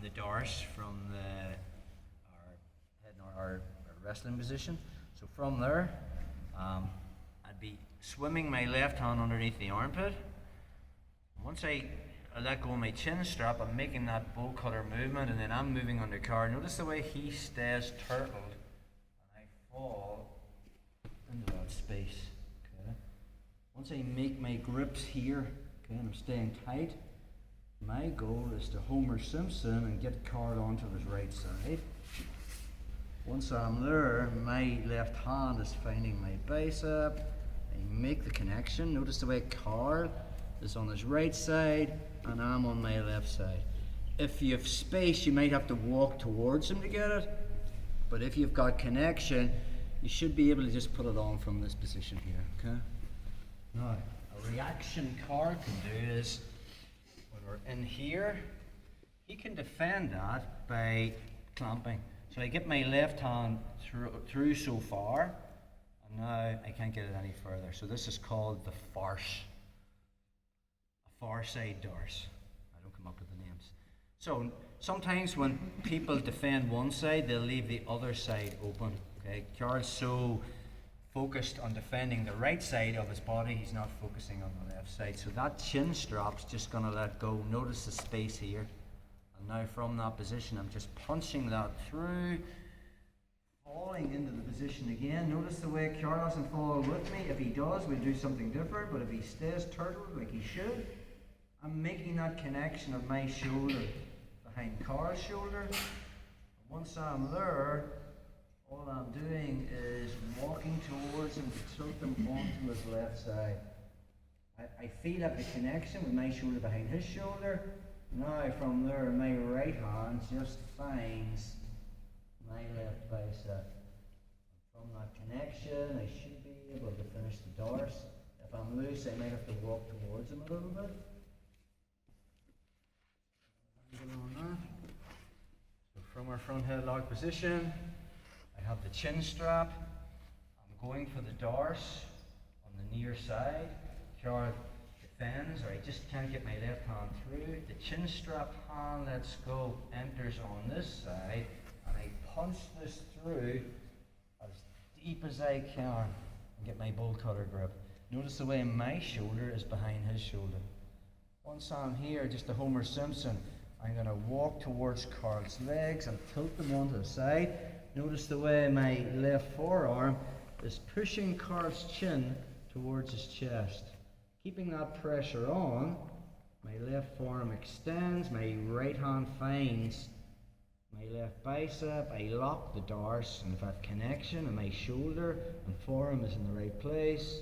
the doors from our wrestling position. So from there, I'd be swimming my left hand underneath the armpit. Once I let go of my chin strap, I'm making that bolt cutter movement, and then I'm moving on the car. Notice the way he stays turtled, and I fall into that space. Okay. Once I make my grips here, okay, and I'm staying tight, my goal is to Homer Simpson and get Carl onto his right side. Once I'm there, my left hand is finding my bicep. I make the connection. Notice the way Carl is on his right side and I'm on my left side. If you have space, you might have to walk towards him to get it. But if you've got connection, you should be able to just put it on from this position here. Okay? Now, a reaction Carl can do is, when we're in here, he can defend that by clamping. So I get my left hand through so far, and now I can't get it any further. So this is called the Farce. A far side doors. I don't come up with the names. So sometimes when people defend one side, they'll leave the other side open. Okay, Carl's so focused on defending the right side of his body, he's not focusing on the left side. So that chin strap's just going to let go. Notice the space here. And now from that position, I'm just punching that through, falling into the position again. Notice the way Carl doesn't fall with me. If he does, we'll do something different. But if he stays turtled like he should, I'm making that connection of my shoulder behind Carl's shoulder. And once I'm there, all I'm doing is walking towards him to tilt him onto his left side. I feel up the connection with my shoulder behind his shoulder. Now from there, my right hand just finds my left bicep. From that connection, I should be able to finish the doors. If I'm loose, I might have to walk towards him a little bit. So from our front headlock position, I have the chin strap. I'm going for the doors on the near side. Carl defends, or I just can't get my left hand through. The chin strap hand lets go, enters on this side, and I punch this through as deep as I can and get my bolt cutter grip. Notice the way my shoulder is behind his shoulder. Once I'm here, just a Homer Simpson, I'm going to walk towards Carl's legs and tilt them onto the side. Notice the way my left forearm is pushing Carl's chin towards his chest. Keeping that pressure on, my left forearm extends, my right hand finds my left bicep, I lock the doors, and if I have connection and my shoulder and forearm is in the right place,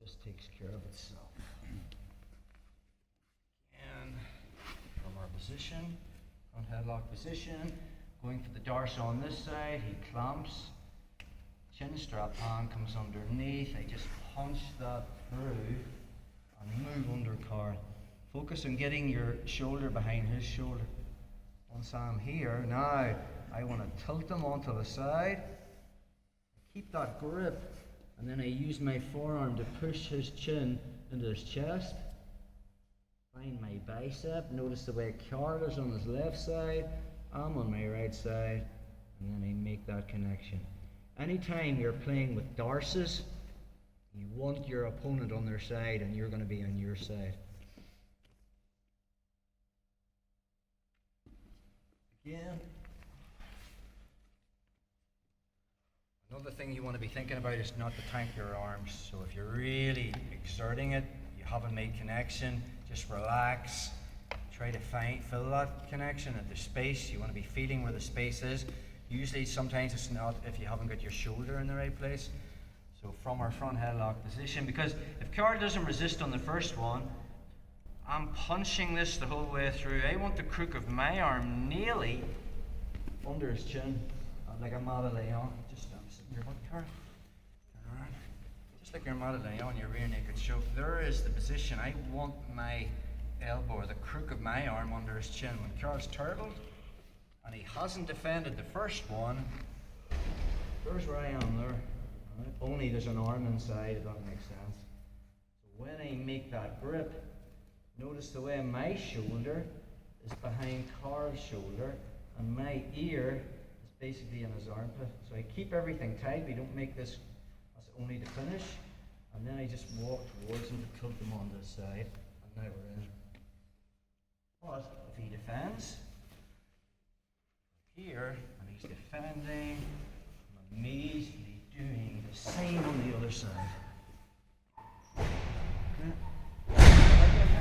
it just takes care of itself. Again, from our position, front headlock position, going for the dorsal on this side, he clamps, chin strap hand comes underneath, I just punch that through and move under Carl. Focus on getting your shoulder behind his shoulder. Once I'm here, now I want to tilt him onto the side, keep that grip, and then I use my forearm to push his chin into his chest. Find my bicep, notice the way Carl is on his left side, I'm on my right side, and then I make that connection. Anytime you're playing with dorses, you want your opponent on their side and you're going to be on your side. Again. Another thing you want to be thinking about is not to tank your arms. So if you're really exerting it, you haven't made connection, just relax. Try to fill that connection at the space. You want to be feeling where the space is. Usually, sometimes it's not if you haven't got your shoulder in the right place. So from our front headlock position, because if Carl doesn't resist on the first one, I'm punching this the whole way through. I want the crook of my arm nearly under his chin, like a Madeleine. Just sit in your butt, Carl. Turn around. Just like your Madeleine, your rear naked choke. There is the position. I want my elbow, or the crook of my arm, under his chin. When Carl's turtled and he hasn't defended the first one, there's where I am there. Right? Only there's an arm inside, if that makes sense. So when I make that grip, notice the way my shoulder is behind Carl's shoulder, and my ear is basically in his armpit. So I keep everything tight. We don't make this as only to finish. And then I just walk towards him to tilt him on this side. And now we're in. But if he defends here, and he's defending,